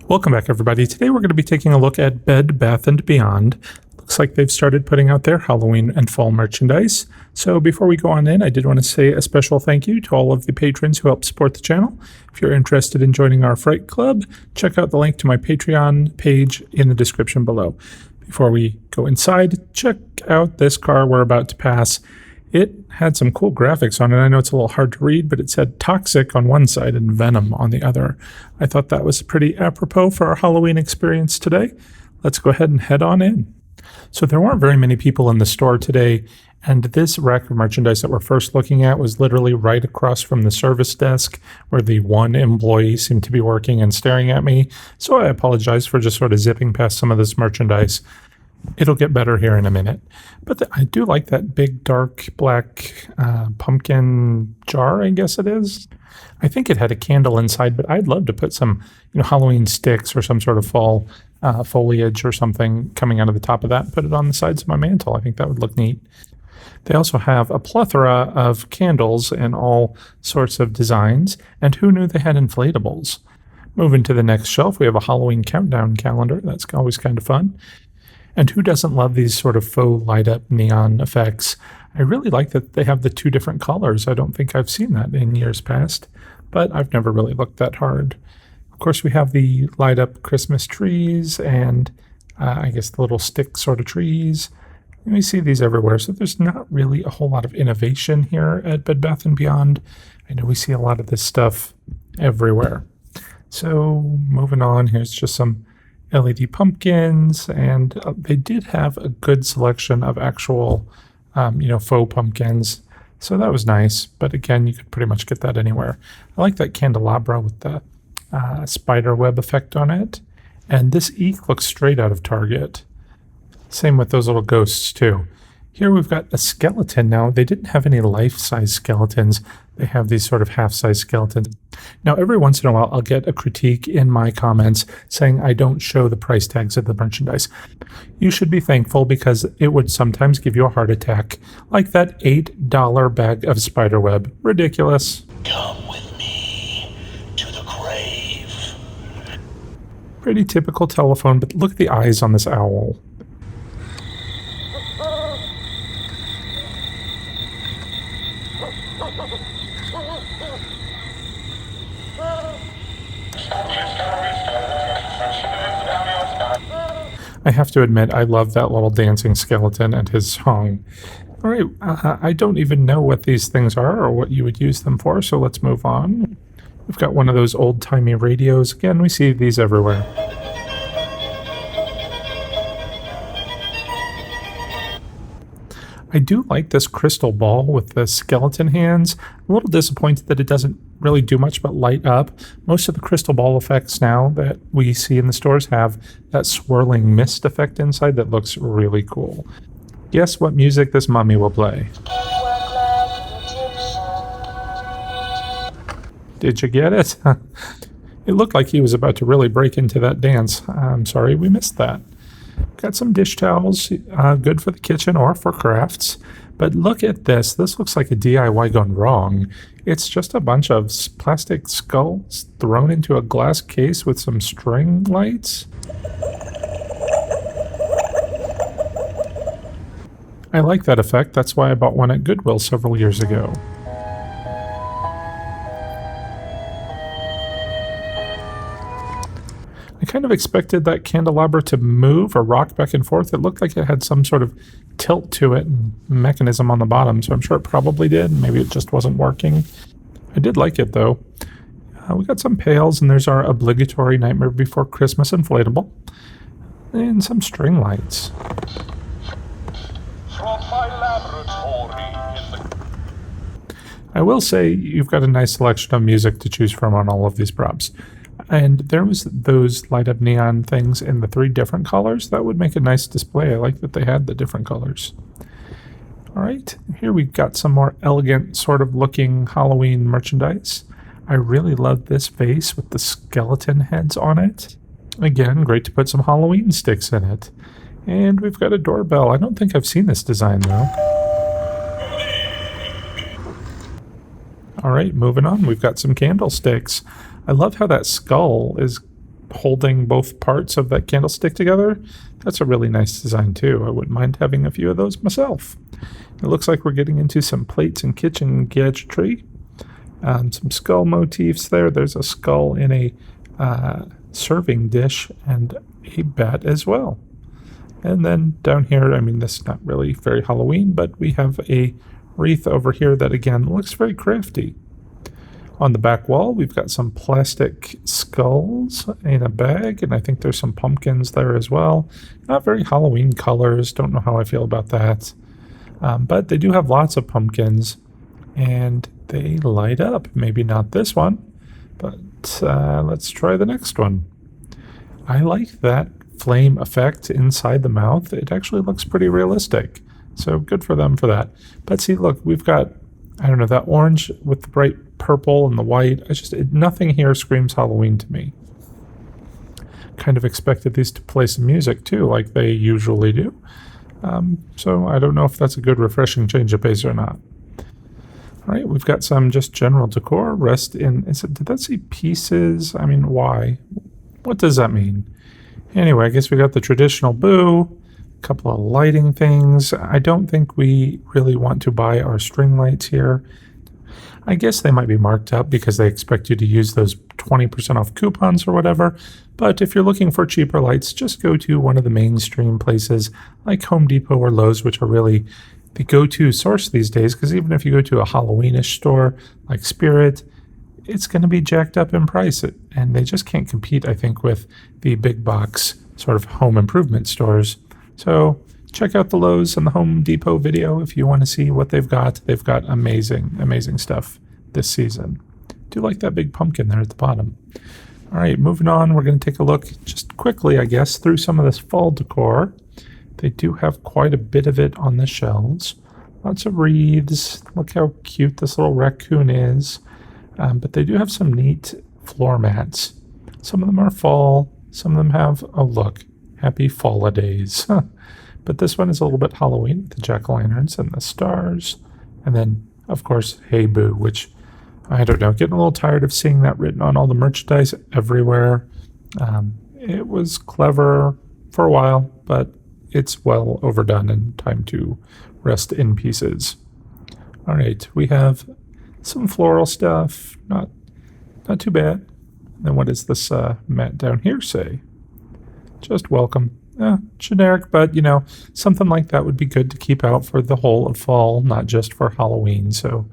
Welcome back, everybody. Today we're going to be taking a look at Bed Bath & Beyond. Looks like they've started putting out their Halloween and fall merchandise. So before we go on in, I did want to say a special thank you to all of the patrons who help support the channel. If you're interested in joining our Fright Club, check out the link to my Patreon page in the description below. Before we go inside, check out this car we're about to pass. It had some cool graphics on it. I know it's a little hard to read, but it said Toxic on one side and Venom on the other. I thought that was pretty apropos for our Halloween experience today. Let's go ahead and head on in. So there weren't very many people in the store today, and this rack of merchandise that we're first looking at was literally right across from the service desk where the one employee seemed to be working and staring at me. So I apologize for just sort of zipping past some of this merchandise. It'll get better here in a minute. But I do like that big, dark, black pumpkin jar, I guess it is. I think it had a candle inside, but I'd love to put some Halloween sticks or some sort of fall foliage or something coming out of the top of that and put it on the sides of my mantle. I think that would look neat. They also have a plethora of candles in all sorts of designs, and who knew they had inflatables? Moving to the next shelf, we have a Halloween countdown calendar. That's always kind of fun. And who doesn't love these sort of faux light-up neon effects? I really like that they have the two different colors. I don't think I've seen that in years past, but I've never really looked that hard. Of course, we have the light-up Christmas trees and I guess the little stick sort of trees. And we see these everywhere, so there's not really a whole lot of innovation here at Bed Bath & Beyond. I know we see a lot of this stuff everywhere. So moving on, here's just some LED pumpkins, and they did have a good selection of actual, faux pumpkins. So that was nice, but again, you could pretty much get that anywhere. I like that candelabra with the spider web effect on it, and this eek looks straight out of Target. Same with those little ghosts too. Here we've got a skeleton. Now, they didn't have any life-size skeletons. They have these sort of half-size skeletons. Now, every once in a while, I'll get a critique in my comments saying I don't show the price tags of the merchandise. You should be thankful because it would sometimes give you a heart attack, like that $8 bag of spiderweb. Ridiculous. Come with me to the grave. Pretty typical telephone, but look at the eyes on this owl. I have to admit, I love that little dancing skeleton and his song. All right, I don't even know what these things are or what you would use them for, so let's move on. We've got one of those old-timey radios. Again, we see these everywhere. I do like this crystal ball with the skeleton hands. I'm a little disappointed that it doesn't really do much but light up. Most of the crystal ball effects now that we see in the stores have that swirling mist effect inside that looks really cool. Guess what music this mummy will play? Did you get it? It looked like he was about to really break into that dance. I'm sorry we missed that. Got some dish towels, good for the kitchen or for crafts. But look at this. This looks like a DIY gone wrong. It's just a bunch of plastic skulls thrown into a glass case with some string lights. I like that effect. That's why I bought one at Goodwill several years ago. I kind of expected that candelabra to move or rock back and forth. It looked like it had some sort of tilt to it and mechanism on the bottom, so I'm sure it probably did. Maybe it just wasn't working. I did like it, though. We got some pails, and there's our obligatory Nightmare Before Christmas inflatable. And some string lights. From my laboratory in the... I will say you've got a nice selection of music to choose from on all of these props. And there was those light-up neon things in the 3 different colors. That would make a nice display. I like that they had the different colors. All right, here we've got some more elegant sort of looking Halloween merchandise. I really love this vase with the skeleton heads on it. Again, great to put some Halloween sticks in it. And we've got a doorbell. I don't think I've seen this design, though. All right, moving on. We've got some candlesticks. I love how that skull is holding both parts of that candlestick together. That's a really nice design too. I wouldn't mind having a few of those myself. It looks like we're getting into some plates and kitchen gadgetry. Some skull motifs there. There's a skull in a serving dish and a bat as well. And then down here, I mean, this is not really very Halloween, but we have a wreath over here that again looks very crafty. On the back wall, we've got some plastic skulls in a bag, and I think there's some pumpkins there as well. Not very Halloween colors. Don't know how I feel about that. But they do have lots of pumpkins, and they light up. Maybe not this one, but let's try the next one. I like that flame effect inside the mouth. It actually looks pretty realistic, so good for them for that. But see, look, we've got, I don't know, that orange with the bright purple and the white. Nothing here screams Halloween to me. Kind of expected these to play some music too, like they usually do. So I don't know if that's a good refreshing change of pace or not. All right, we've got some just general decor. Did that say pieces? I mean, why? What does that mean? Anyway, I guess we got the traditional boo, a couple of lighting things. I don't think we really want to buy our string lights here. I guess they might be marked up because they expect you to use those 20% off coupons or whatever. But if you're looking for cheaper lights, just go to one of the mainstream places like Home Depot or Lowe's, which are really the go-to source these days. Because even if you go to a Halloweenish store like Spirit, it's going to be jacked up in price. And they just can't compete, I think, with the big box sort of home improvement stores. So check out the Lowe's and the Home Depot video if you want to see what they've got. They've got amazing, amazing stuff this season. Do like that big pumpkin there at the bottom. All right, moving on, we're going to take a look just quickly, I guess, through some of this fall decor. They do have quite a bit of it on the shelves. Lots of wreaths. Look how cute this little raccoon is. But they do have some neat floor mats. Some of them are fall. Some of them have, oh look, happy fall-a-days. But this one is a little bit Halloween with the jack-o'-lanterns and the stars. And then, of course, Hey Boo, which, I don't know, getting a little tired of seeing that written on all the merchandise everywhere. It was clever for a while, but it's well overdone and time to rest in pieces. All right, we have some floral stuff, not too bad. And then what does this mat down here say? Just welcome. Generic, but something like that would be good to keep out for the whole of fall, not just for Halloween. So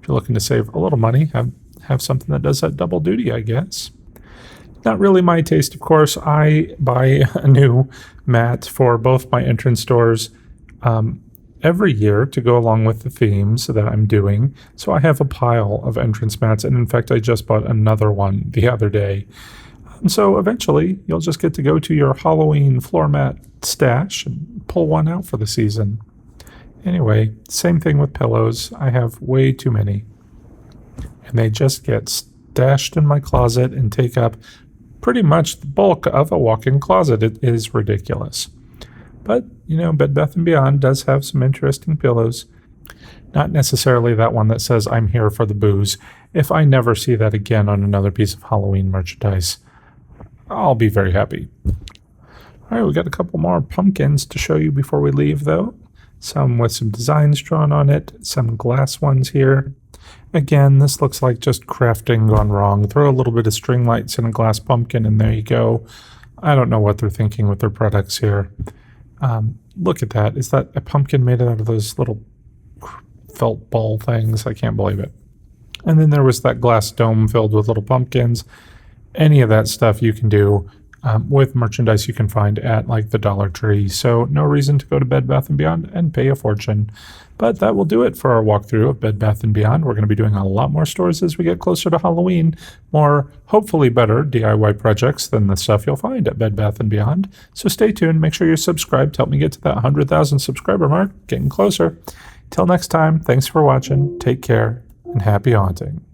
if you're looking to save a little money, have something that does that double duty, I guess. Not really my taste, of course. I buy a new mat for both my entrance doors every year to go along with the themes that I'm doing. So I have a pile of entrance mats, and in fact, I just bought another one the other day. So eventually, you'll just get to go to your Halloween floor mat stash and pull one out for the season. Anyway, same thing with pillows. I have way too many. And they just get stashed in my closet and take up pretty much the bulk of a walk-in closet. It is ridiculous. But, Bed Bath & Beyond does have some interesting pillows. Not necessarily that one that says, I'm here for the booze. If I never see that again on another piece of Halloween merchandise, I'll be very happy. All right, we got a couple more pumpkins to show you before we leave, though. Some with some designs drawn on it, some glass ones here. Again, this looks like just crafting gone wrong. Throw a little bit of string lights in a glass pumpkin, and there you go. I don't know what they're thinking with their products here. Look at that. Is that a pumpkin made out of those little felt ball things? I can't believe it. And then there was that glass dome filled with little pumpkins. Any of that stuff you can do with merchandise you can find at like the Dollar Tree. So no reason to go to Bed Bath & Beyond and pay a fortune. But that will do it for our walkthrough of Bed Bath & Beyond. We're going to be doing a lot more stores as we get closer to Halloween. More, hopefully better DIY projects than the stuff you'll find at Bed Bath & Beyond. So stay tuned. Make sure you're subscribed to help me get to that 100,000 subscriber mark. Getting closer. Till next time, thanks for watching. Take care and happy haunting.